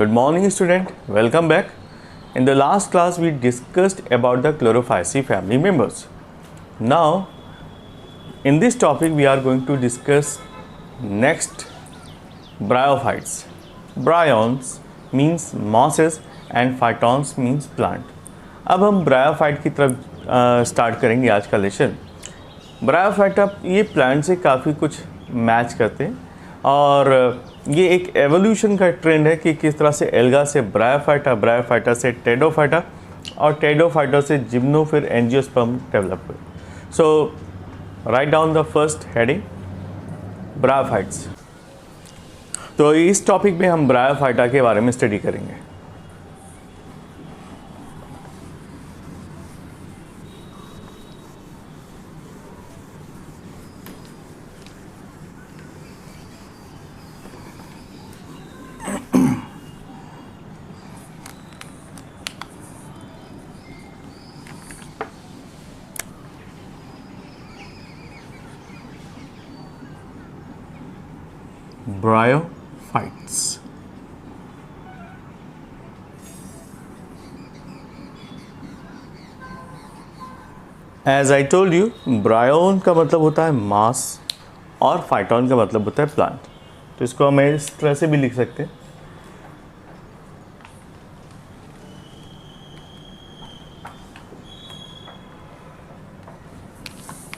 Good morning student, welcome back. In the last class we discussed about the Chlorophyceae family members. Now in this topic we are going to discuss next bryophytes. Bryons means mosses and phytons means plant. अब हम bryophyte की तरफ start करेंगे आज का lesson. Bryophyte अब ये plant से काफ़ी कुछ मैच करते हैं और ये एक एवोल्यूशन का ट्रेंड है कि किस तरह से एल्गा से ब्रायोफाइटा, ब्रायोफाइटा से टेडोफाइटा और टेडोफाइटा से जिम्नो फिर एंजियोस्पर्म डेवलप हुए. So write down the first heading bryophytes. तो इस टॉपिक में हम ब्रायोफाइटा के बारे में स्टडी करेंगे. Bryophytes. As I told you, bryon का मतलब होता है मास और फाइटॉन का मतलब होता है प्लांट. तो इसको हम इस तरह से भी लिख सकते हैं.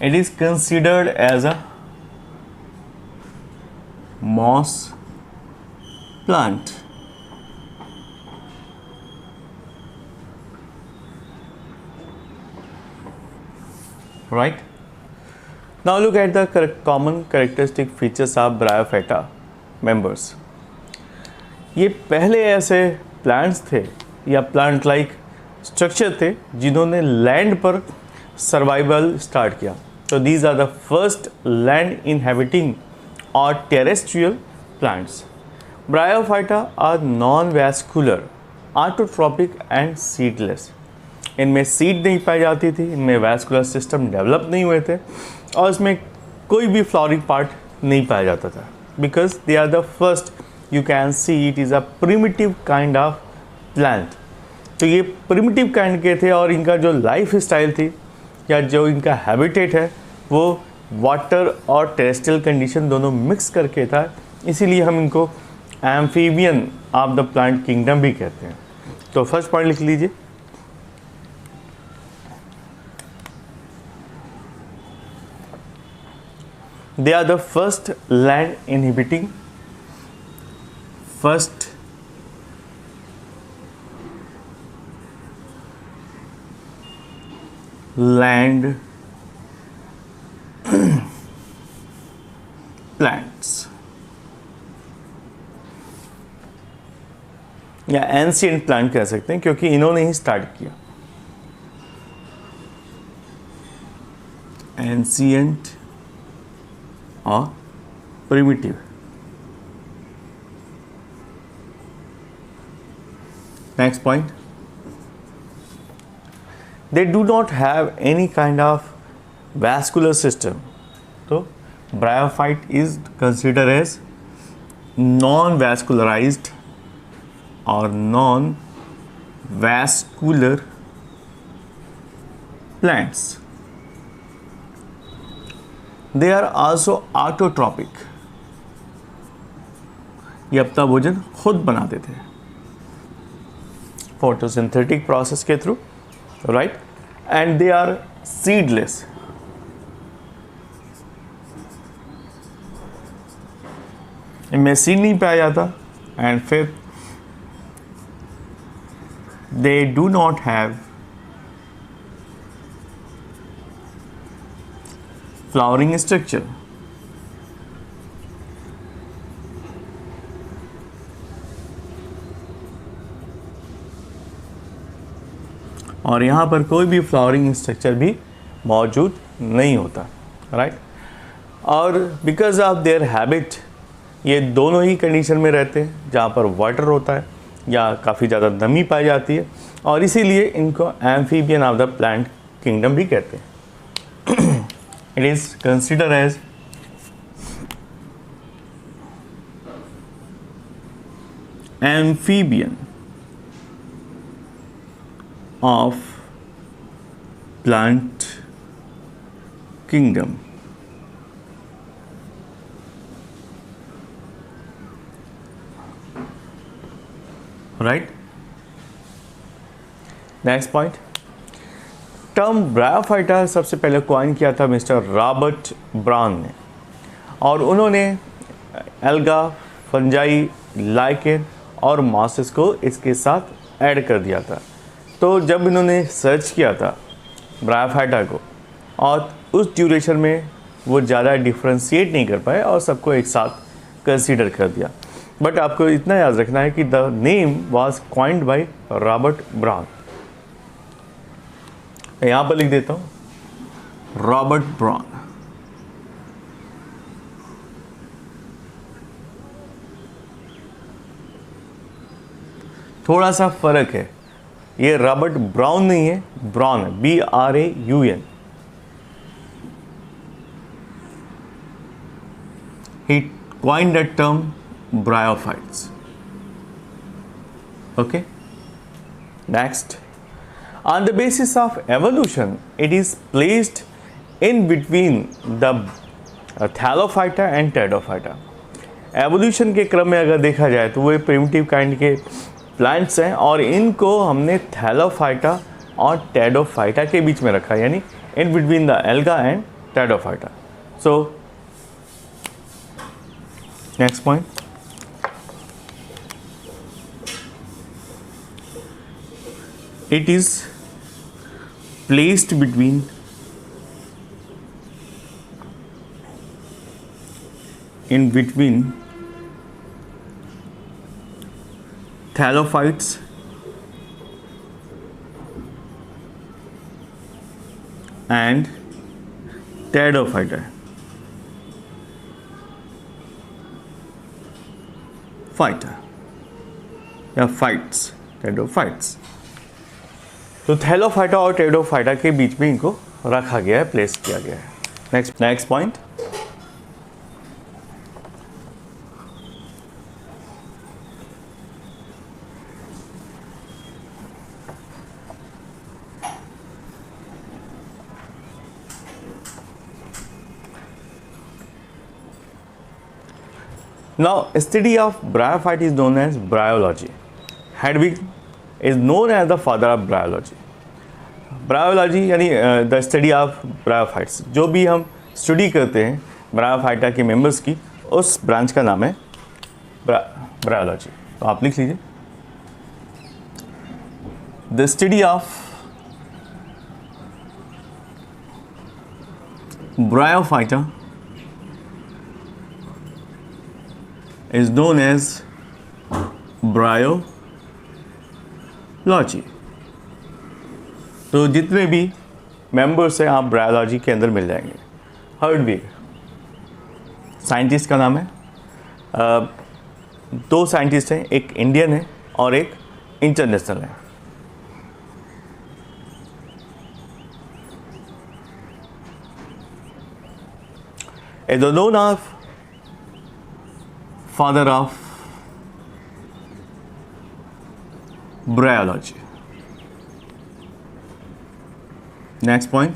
It is considered as a moss plant. Right? Now look at the common characteristic features of Bryophyta members. ये पहले ऐसे प्लांट्स थे या प्लांट लाइक स्ट्रक्चर थे जिन्होंने लैंड पर सर्वाइवल स्टार्ट किया. तो these are the first land inhabiting or terrestrial plants. Bryophyta are non-vascular, autotrophic and seedless. इनमें सीड नहीं पाई जाती थी, इनमें वैस्कुलर सिस्टम डेवलप नहीं हुए थे और इसमें कोई भी फ्लावरिंग पार्ट नहीं पाया जाता था. Because they are the first, you can see it is a primitive kind of plant. तो ये प्रिमिटिव काइंड के थे और इनका जो लाइफ स्टाइल थी या जो इनका हैबिटेट है वो वाटर और टेरेस्ट्रियल कंडीशन दोनों मिक्स करके था. इसीलिए हम इनको amphibian of the plant kingdom भी कहते हैं. तो फर्स्ट पॉइंट लिख लीजिए. They are the first land inhibiting, first land plants या एंशिएंट प्लांट कह सकते हैं क्योंकि इन्होंने ही स्टार्ट किया. एंशिएंट और primitive. Next point, they do not have any kind of vascular system. तो bryophyte is considered as non-vascularized or non-vascular plants. They are also autotrophic. ये अपना भोजन खुद बनाते थे फोटोसिंथेटिक प्रोसेस के through. Right? And they are seedless. इनमें seed नहीं पाया जाता. एंड फिर they do not have flowering structure. और यहाँ पर कोई भी फ्लावरिंग स्ट्रक्चर भी मौजूद नहीं होता. राइट? और बिकॉज ऑफ देयर हैबिट ये दोनों ही कंडीशन में रहते हैं जहाँ पर वाटर होता है या काफ़ी ज़्यादा नमी पाई जाती है और इसीलिए इनको amphibian of the plant kingdom भी कहते हैं. It is considered as amphibian of plant kingdom. Right? Next point, term bryophyta सबसे पहले कॉइन किया था मिस्टर रॉबर्ट ब्राउन ने, और उन्होंने एल्गा, फंजाई, लाइकेन और मॉसेस को इसके साथ ऐड कर दिया था। तो जब इन्होंने सर्च किया था ब्रायोफाइटा को, और उस ड्यूरेशन में वो ज़्यादा डिफ्रेंशिएट नहीं कर पाए और सबको एक साथ कंसीडर कर दिया। बट आपको इतना याद रखना है कि the name was coined by Robert brown. यहाँ पर लिख देता हूँ रॉबर्ट ब्राउन। थोड़ा सा फर्क है, ये रॉबर्ट ब्राउन नहीं है, ब्राउन है, BRAUN। He coined the term bryophytes. Okay. Next, on the basis of evolution, it is placed in between the thallophyta and pteridophyta. Evolution के क्रम में अगर देखा जाए तो वो प्रिमिटिव काइंड के प्लांट्स हैं, और इनको हमने थैलोफाइटा और टेडोफाइटा के बीच में रखा, यानी in between the alga and Pteridophyta. So next point, it is placed between thallophytes and pteridophyta. Phyta या फाइट्स, टेडोफाइट्स। तो थैलोफाइटा और टेडोफाइटा के बीच में इनको रखा गया है, प्लेस किया गया है। Next point, now study of bryophyte is known as bryology. Hedwig is known as the father of bryology. Bryology यानी द स्टडी ऑफ ब्रायोफाइट्स। जो भी हम स्टडी करते हैं ब्रायोफाइटा के मेंबर्स की, उस ब्रांच का नाम है ब्रायोलॉजी। तो आप लिख लीजिए, the study of bryophyta is known as bryology. तो जितने भी मेंबर्स हैं आप ब्रायोलॉजी के अंदर मिल जाएंगे। हर्डविग साइंटिस्ट का नाम है। दो साइंटिस्ट हैं, एक इंडियन है और एक इंटरनेशनल है। Is known of father of bryology. Next point,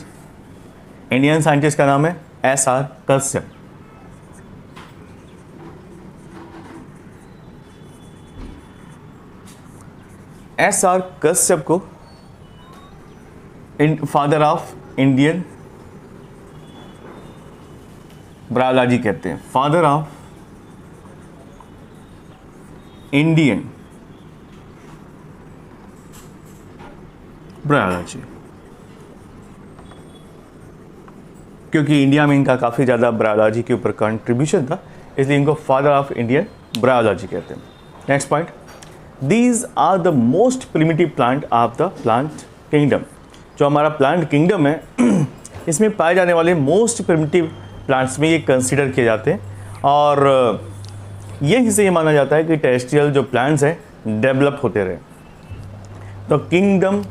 Indian scientist का नाम है SR कश्यप। SR कश्यप को फादर ऑफ इंडियन ब्रायोलॉजी कहते हैं, फादर ऑफ इंडियन ब्रायोलॉजी। क्योंकि इंडिया में इनका काफ़ी ज़्यादा ब्रायोलॉजी के ऊपर कंट्रीब्यूशन था, इसलिए इनको फादर ऑफ इंडियन ब्रायोलॉजी कहते हैं। Next point, these are the most primitive plant of the plant kingdom. जो हमारा प्लांट किंगडम है इसमें पाए जाने वाले मोस्ट प्रिमिटिव प्लांट्स में ये कंसिडर किए जाते हैं, और ये हिस्से ये माना जाता है कि टेरेस्ट्रियल जो प्लांट्स हैं डेवलप होते रहे। तो kingdom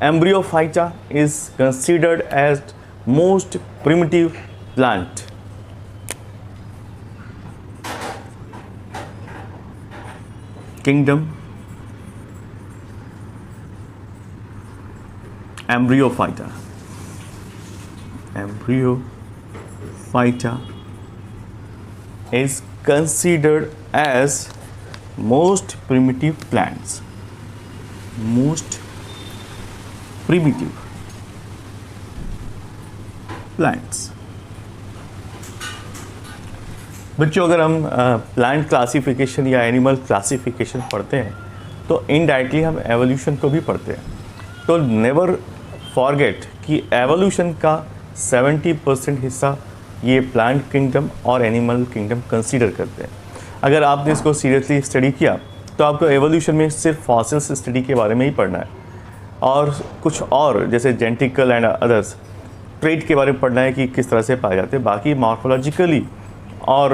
embryophyta is considered as most primitive plant. kingdom, Embryophyta. Embryophyta is considered as most primitive plants. Most primitive plants. बच्चों, अगर हम प्लांट क्लासिफिकेशन या एनिमल क्लासिफिकेशन पढ़ते हैं तो इनडायरेक्टली हम एवोल्यूशन को भी पढ़ते हैं. तो नेवर फॉरगेट कि एवोल्यूशन का 70% हिस्सा ये प्लांट किंगडम और एनिमल किंगडम कंसीडर करते हैं. अगर आपने इसको सीरियसली स्टडी किया तो आपको एवोल्यूशन में सिर्फ फॉसिल्स स्टडी के बारे में ही पढ़ना है और कुछ और जैसे जेनेटिकल एंड अदर्स ट्रेट के बारे में पढ़ना है कि किस तरह से पाए जाते हैं. बाकी मॉर्फोलॉजिकली और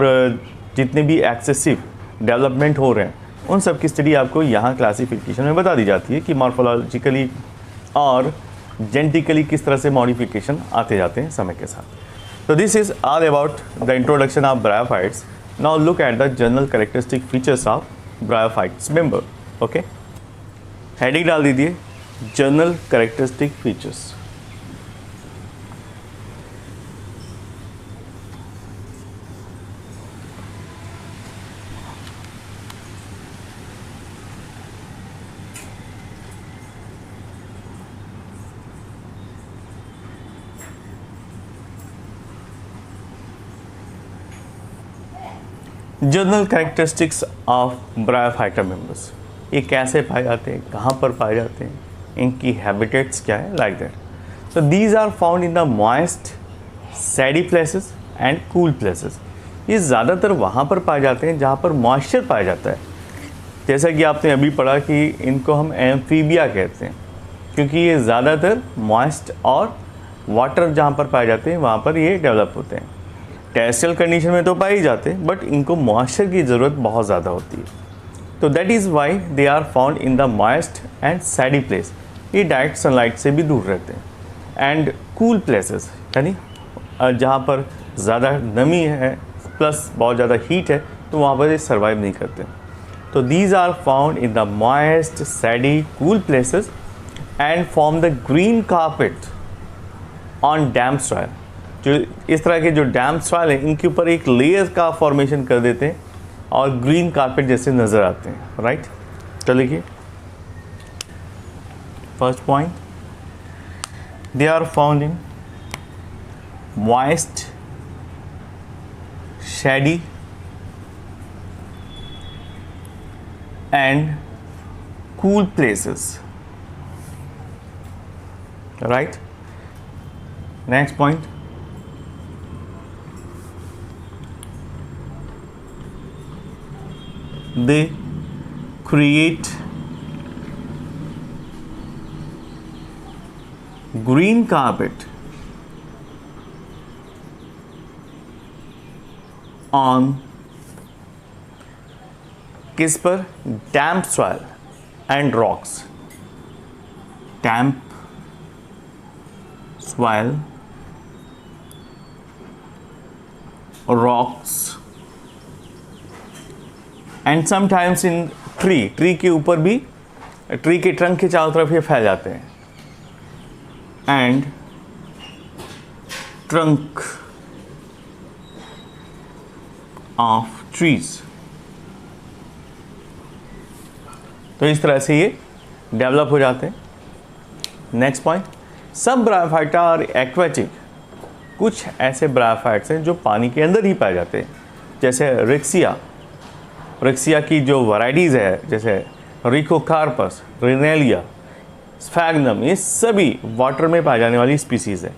जितने भी एक्सेसिव डेवलपमेंट हो रहे हैं उन सब की स्टडी आपको यहाँ क्लासिफिकेशन में बता दी जाती है कि मॉर्फोलॉजिकली और जेनेटिकली किस तरह से मॉडिफिकेशन आते जाते हैं समय के साथ. तो this is all about the introduction of bryophytes. Now look at the general characteristic features of bryophytes member. Okay, heading डाल दीजिए general characteristic features. General characteristics of bryophyta members. ये कैसे पाए जाते हैं, कहाँ पर पाए जाते हैं, इनकी हैबिटेट्स क्या है, like that. So these are found in the moist, sandy places and cool places. ये ज़्यादातर वहाँ पर पाए जाते हैं जहाँ पर मॉइस्चर पाया जाता है. जैसा कि आपने अभी पढ़ा कि इनको हम एम्फीबिया कहते हैं क्योंकि ये ज़्यादातर मॉइस्ट और वाटर जहाँ पर पाए जाते हैं वहाँ पर ये डेवलप होते हैं. टेरेस्ट्रियल कंडीशन में तो पाए जाते हैं बट इनको मॉइस्चर की ज़रूरत बहुत ज़्यादा होती है. तो that is why they are found in the moist and shady places. ये डायरेक्ट सनलाइट से भी दूर रहते हैं. एंड कूल प्लेसेस यानी जहाँ पर ज़्यादा नमी है प्लस बहुत ज़्यादा हीट है तो वहाँ पर ये सर्वाइव नहीं करते. तो these are found in the moist shady cool places and form the green carpet on damp soil. जो इस तरह के जो डैम्प सॉइल है इनके ऊपर एक लेयर का फॉर्मेशन कर देते हैं और ग्रीन कार्पेट जैसे नज़र आते हैं. राइट, तो लिखिए first point, they are found in moist, shady and cool places. Right? Next point. They create green carpet on किस पर, damp soil and rocks. Damp soil, rocks and sometimes in tree के ऊपर भी, tree के trunk के चारों तरफ ये फैल जाते हैं. And trunk of trees. तो इस तरह से ये डेवलप हो जाते हैं. नेक्स्ट पॉइंट, सब ब्रायोफाइटा और एक्वेटिक. कुछ ऐसे ब्रायोफाइट्स हैं जो पानी के अंदर ही पाए जाते हैं जैसे रिक्सिया की जो वैराइटीज़ है जैसे रिकोकार्पस, रिनेलिया, स्फैग्नम, ये सभी वाटर में पाए जाने वाली स्पीसीज़ है.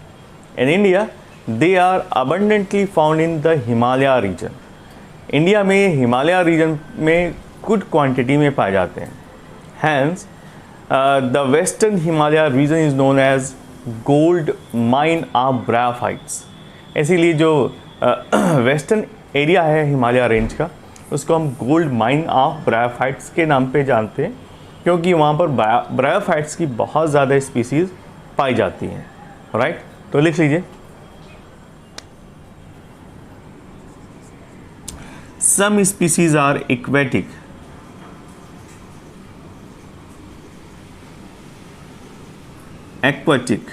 In India they are abundantly found in the Himalaya region. India में हिमालय रीजन में गुड क्वांटिटी में पाए जाते हैं. Hence the western Himalaya region is known as gold mine of bryophytes. इसीलिए जो वेस्टर्न एरिया है हिमालय रेंज का उसको हम गोल्ड माइन ऑफ ब्रायोफाइट्स के नाम पे जानते हैं क्योंकि वहाँ पर ब्रायोफाइट्स की बहुत ज़्यादा स्पीसीज़ पाई जाती हैं. राइट, तो लिख लीजिए some species are aquatic aquatic,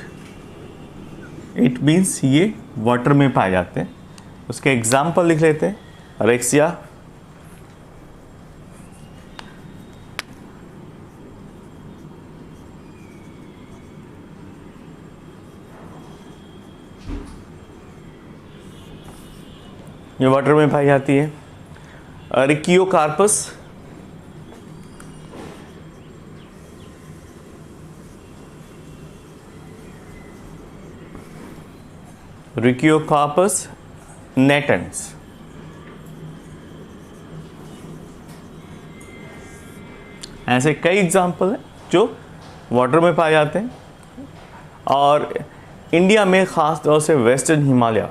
it means ये वाटर में पाए जाते हैं। उसके एग्जाम्पल लिख लेते हैं। रेक्सिया, ये वाटर में पाई जाती है। रिकियोकार्पस, रिकियोकार्पस नेटेंस, ऐसे कई एग्जाम्पल हैं जो वाटर में पाए जाते हैं। और इंडिया में ख़ास तौर से western Himalaya,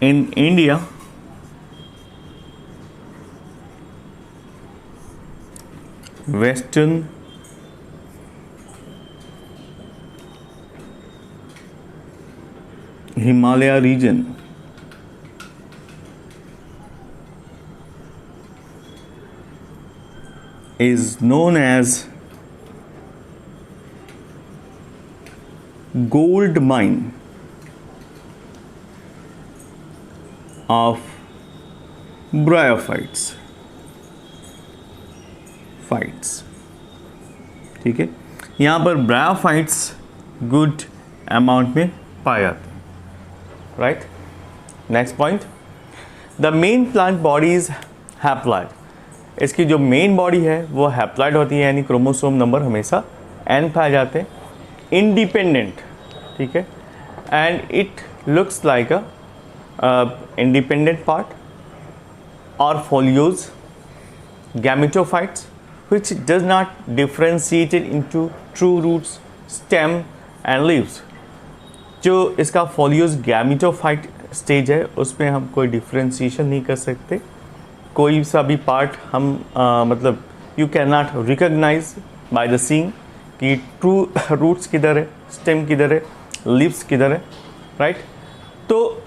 in India western Himalaya region is known as gold mine of bryophytes, ठीक है। यहाँ पर ब्रायोफाइट्स गुड अमाउंट में पाए जाते हैं, right. Next point, the main plant body is haploid. इसकी जो मेन बॉडी है वो हैप्लॉइड होती है, यानी क्रोमोसोम नंबर हमेशा n पाए जाते हैं, इंडिपेंडेंट, ठीक है। And it looks like a independent part or folios, gametophytes which does not differentiate into true roots, stem and leaves। जो इसका folios gametophyte स्टेज है उसमें हम कोई डिफ्रेंशिएशन नहीं कर सकते, कोई सा भी पार्ट हम मतलब you can not recognise by the seeing कि ट्रू रूट्स किधर है, स्टेम किधर है, लीव्स किधर है, राइट। तो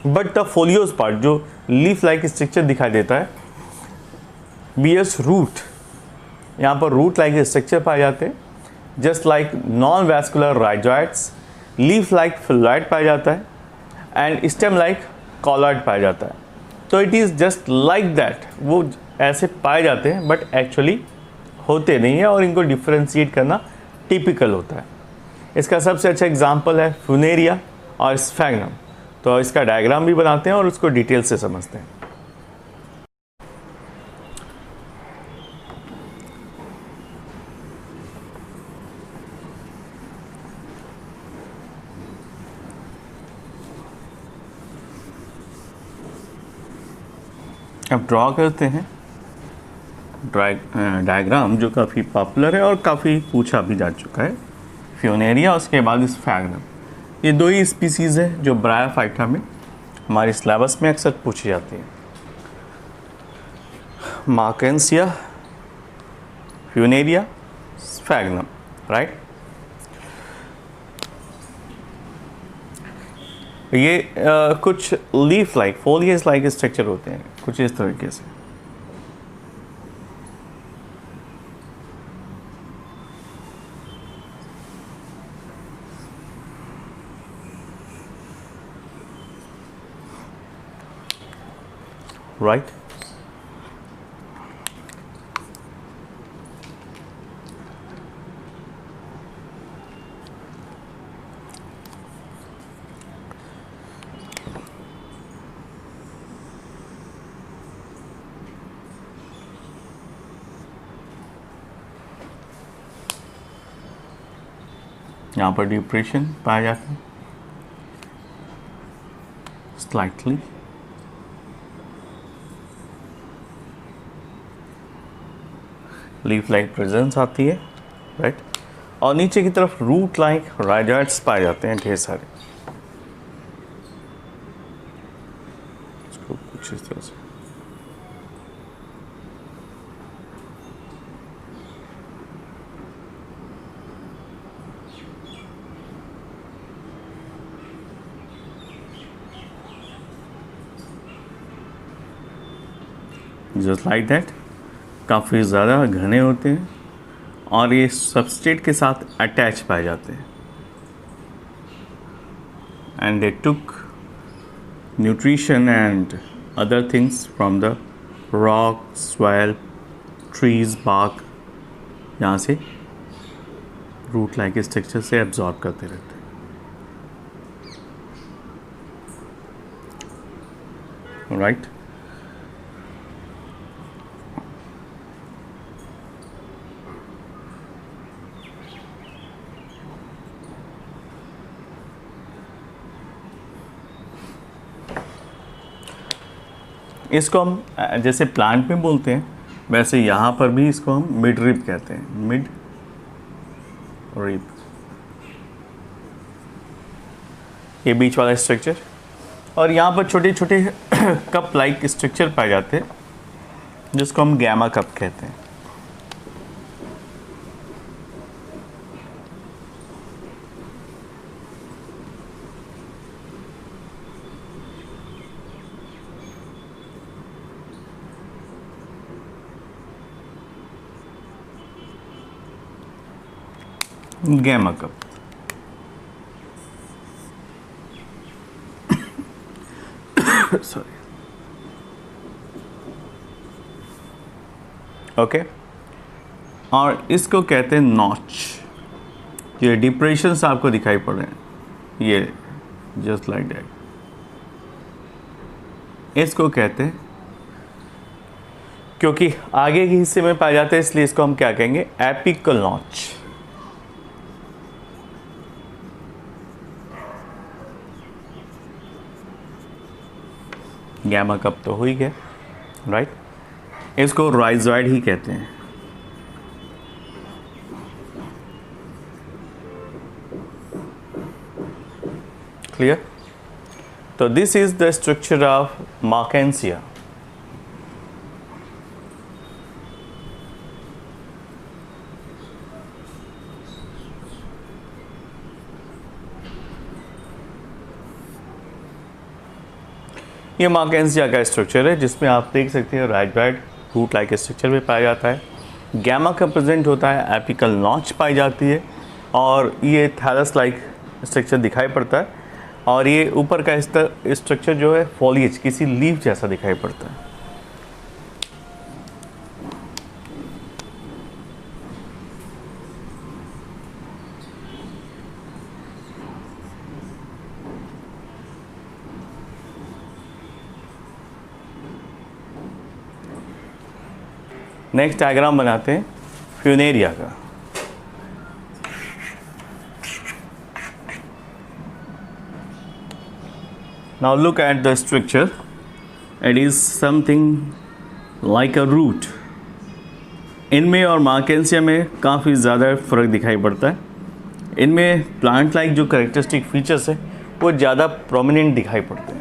बट द फोलियोज पार्ट जो लीफ लाइक स्ट्रक्चर दिखाई देता है, बियर्स रूट, यहाँ पर रूट लाइक स्ट्रक्चर पाए जाते हैं, just like non vascular rhizoids, leaf like phylloid पाया जाता है एंड स्टेम लाइक कॉलॉइड पाया जाता है। तो it is just like that, वो ऐसे पाए जाते हैं बट एक्चुअली होते नहीं है और इनको डिफ्रेंशिएट करना टिपिकल होता है। इसका सबसे अच्छा एग्जाम्पल है फ्यूनेरिया और स्फैग्नम। तो इसका डायग्राम भी बनाते हैं और उसको डिटेल से समझते हैं। अब ड्रॉ करते हैं डायग्राम जो काफ़ी पॉपुलर है और काफ़ी पूछा भी जा चुका है। फ्यूनेरिया, उसके बाद स्फैग्नम, ये दो ही स्पीसीज़ है जो ब्रायोफाइटा में हमारे सिलेबस में अक्सर पूछी जाती है। मार्केंसिया, फ्यूनेरिया, स्फैग्नम, राइट। ये कुछ लीफ लाइक, फोलियस लाइक स्ट्रक्चर होते हैं कुछ इस तरीके से। राइट, यहाँ पर डिप्रेशन पाया जाता है स्लाइटली, लीफ लाइक प्रेजेंस आती है, राइट। और नीचे की तरफ रूट लाइक राइजॉइड्स पाए जाते हैं ढेर सारे। इसको कुछ इस तरह से जस्ट लाइक दैट, काफ़ी ज़्यादा घने होते हैं और ये सबस्ट्रेट के साथ अटैच पाए जाते हैं and they took nutrition and other things from the rock, soil, trees, bark, यहाँ से रूट लाइक स्ट्रक्चर से एब्जॉर्ब करते रहते हैं, राइट। इसको हम जैसे प्लांट में बोलते हैं वैसे यहाँ पर भी इसको हम मिड रिब कहते हैं, मिड रिब, ये बीच वाला स्ट्रक्चर। और यहाँ पर छोटे छोटे कप लाइक स्ट्रक्चर पाए जाते हैं जिसको हम गैमा कप कहते हैं। Gemma cup, sorry, okay. और इसको कहते हैं नॉच। ये डिप्रेशंस आपको दिखाई पड़ रहे हैं, ये जस्ट लाइक दैट, इसको कहते हैं, क्योंकि आगे के हिस्से में पाए जाते हैं इसलिए इसको हम क्या कहेंगे, एपिकल नॉच। गैमा कप तो हो ही गया, राइट। इसको राइजॉइड ही कहते हैं। क्लियर। तो this is the structure of मार्केंसिया। ये मार्केंसिया का स्ट्रक्चर है जिसमें आप देख सकते हैं राइजॉइड रूट लाइक स्ट्रक्चर में पाया जाता है। गैमा का प्रेजेंट होता है, एपिकल नॉच पाई जाती है और ये थैलस लाइक स्ट्रक्चर दिखाई पड़ता है। और ये ऊपर का स्ट्रक्चर जो है फॉलिएज, किसी लीफ जैसा दिखाई पड़ता है। नेक्स्ट डायग्राम बनाते हैं फ्यूनेरिया का। Now look at the structure, it is something like a root. इनमें और मार्केंसिया में काफ़ी ज़्यादा फर्क दिखाई पड़ता है। इनमें प्लांट लाइक जो कैरेक्टरिस्टिक फीचर्स है वो ज़्यादा प्रोमिनेंट दिखाई पड़ते हैं।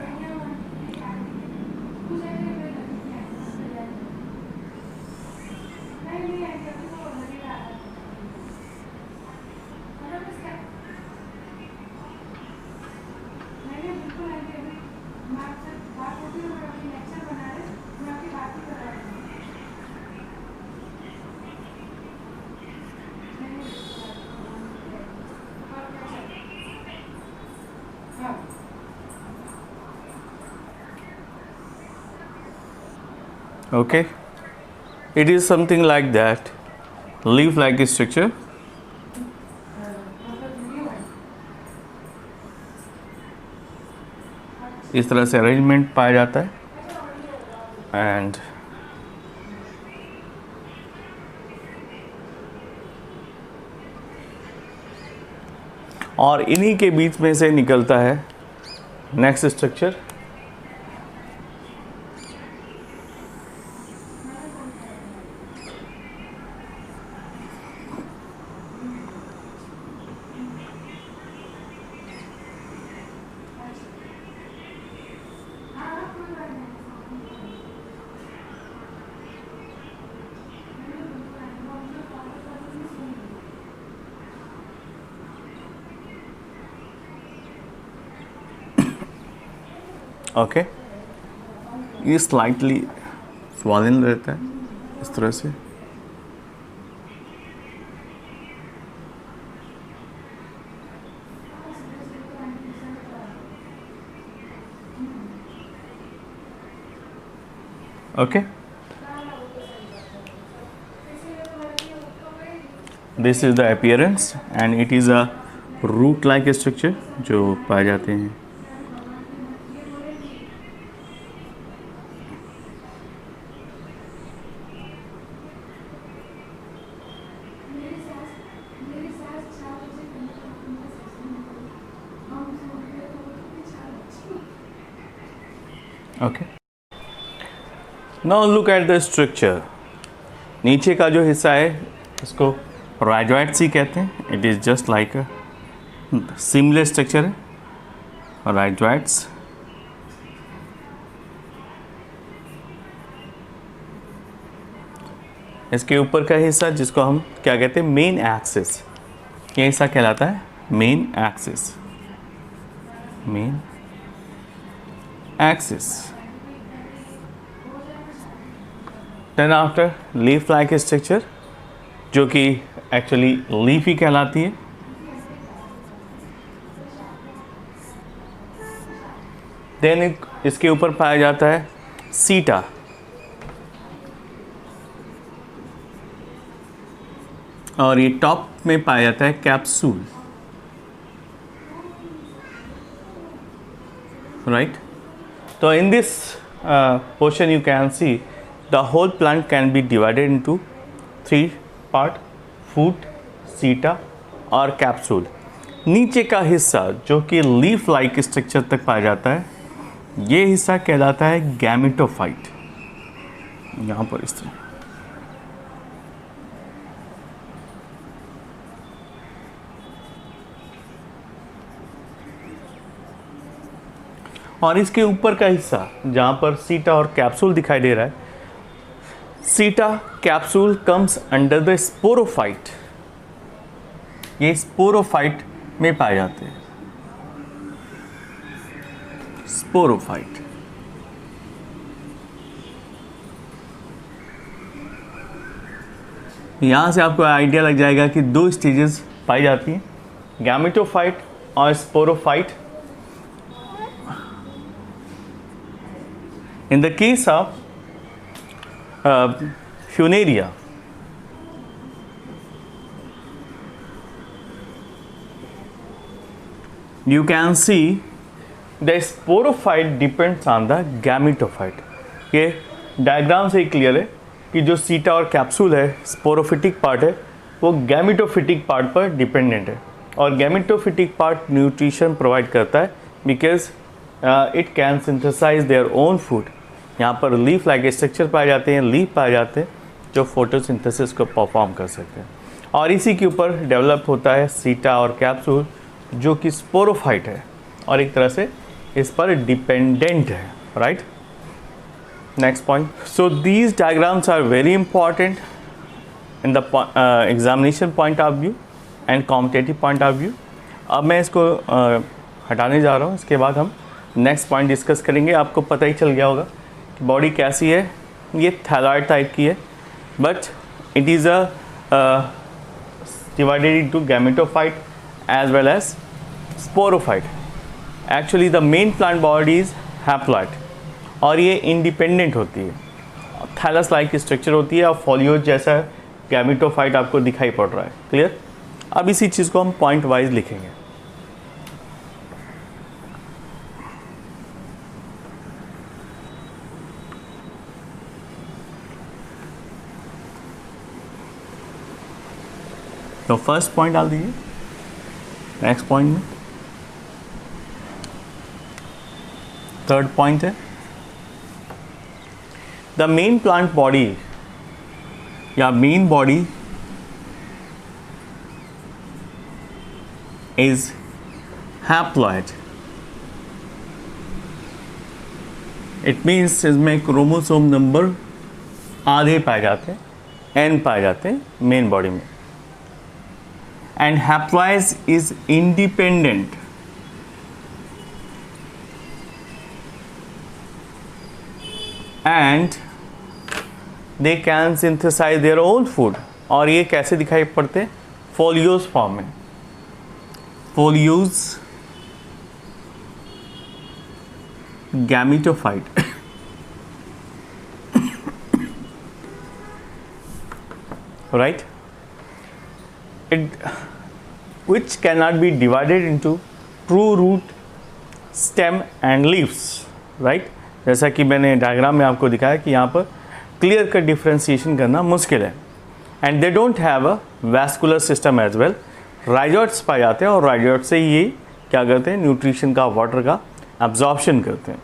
Okay, it is something like that, leaf like structure. इस तरह से अरेंजमेंट पाया जाता है एंड और इन्हीं के बीच में से निकलता है नेक्स्ट स्ट्रक्चर। ओके, ये स्लाइटली स्वॉलन रहता है इस तरह से। Okay, this is the appearance and it is a root like structure जो पाए जाते हैं. Okay, now look at the structure. नीचे का जो हिस्सा है इसको राइजॉइड्स ही कहते हैं. It is just like a similar structure है राइजॉइड्स. इसके ऊपर का हिस्सा जिसको हम क्या कहते हैं, मेन एक्सिस, ये हिस्सा कहलाता है main axis. Main axis. Then after leaf like structure जो कि एक्चुअली लीफ ही कहलाती है. देन इसके ऊपर पाया जाता है सीटा. और ये टॉप में पाया जाता है capsule. Right. So in this portion you can see the whole plant can be divided into 3 part: fruit, seta और capsule. नीचे का हिस्सा जो कि लीफ लाइक स्ट्रक्चर तक पाया जाता है, ये हिस्सा कहलाता है गैमेटोफाइट. यहाँ पर इस तरह. और इसके ऊपर का हिस्सा जहाँ पर सीटा और कैप्सूल दिखाई दे रहा है, सीटा capsule comes under the sporophyte. ये स्पोरोफाइट में पाए जाते हैं. स्पोरोफाइट. यहाँ से आपको आइडिया लग जाएगा कि 2 स्टेजेस पाई जाती हैं, गैमेटोफाइट और sporophyte. In the case of Funaria, you can see the sporophyte depends on the gametophyte. ये डायग्राम से ही क्लियर है कि जो सीटा और कैप्सूल है, स्पोरोफिटिक पार्ट है, वो गैमेटोफिटिक पार्ट पर डिपेंडेंट है. और गैमेटोफिटिक पार्ट न्यूट्रिशन प्रोवाइड करता है because it can synthesise their own food. यहाँ पर लीफ लाइक स्ट्रक्चर पाए जाते हैं, लीफ पाए जाते हैं जो फोटोसिंथेसिस को परफॉर्म कर सकते हैं. और इसी के ऊपर डेवलप होता है सीटा और कैप्सूल जो कि स्पोरोफाइट है और एक तरह से इस पर डिपेंडेंट है. Right. Next point. So these diagrams are very important in the examination point of view and competitive point of view. अब मैं इसको हटाने जा रहा हूँ. इसके बाद हम नेक्स्ट पॉइंट डिस्कस करेंगे. आपको पता ही चल गया होगा बॉडी कैसी है. ये थैलॉइड टाइप की है, but it is a divided into gametophyte as well as sporophyte. Actually the main plant body is haploid और ये इंडिपेंडेंट होती है. थैलस लाइक स्ट्रक्चर होती है और फॉलियोज जैसा गैमेटोफाइट आपको दिखाई पड़ रहा है. क्लियर. अब इसी चीज़ को हम पॉइंट वाइज लिखेंगे. तो फर्स्ट पॉइंट डाल दीजिए. नेक्स्ट पॉइंट में थर्ड पॉइंट है द मेन प्लांट बॉडी या main body is haploid. It means इसमें क्रोमोसोम नंबर आधे पाए जाते हैं, n पाए जाते हैं मेन बॉडी में. And haploids is independent. And they can synthesize their own food. और ये कैसे दिखाई पड़ते हैं? फोलियोज फॉर्म में. Folios gametophyte. right? Which cannot be divided into true root, stem and leaves, right? जैसा कि मैंने डायग्राम में आपको दिखाया कि यहाँ पर क्लियर कट डिफ्रेंसिएशन करना मुश्किल है. And they don't have a vascular system as well. Rhizoids पाए जाते हैं और राइजॉइड से ये क्या करते हैं, न्यूट्रिशन का, वाटर का एब्जॉर्प्शन करते हैं,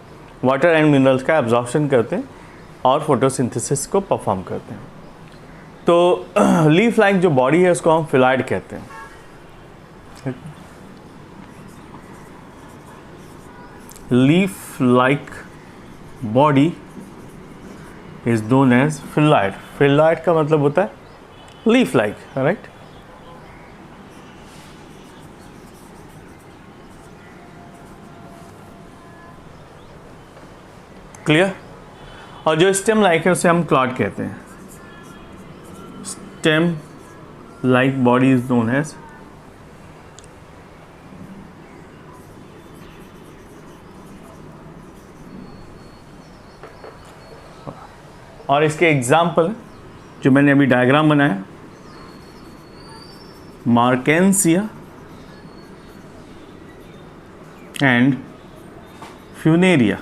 वाटर एंड मिनरल्स का एब्जॉर्प्शन करते हैं और फोटोसिंथेसिस को परफॉर्म करते हैं. तो लीफ लाइक जो बॉडी है उसको हम फिलॉइड कहते हैं. Leaf like body is known as phylloid. Phylloid का मतलब होता है लीफ लाइक, राइट? क्लियर? और जो स्टेम लाइक है उसे हम क्लॉड कहते हैं. Stem like body is known as और इसके एग्जाम्पल जो मैंने अभी डायग्राम बनाया, मार्केंसिया एंड फ्यूनेरिया.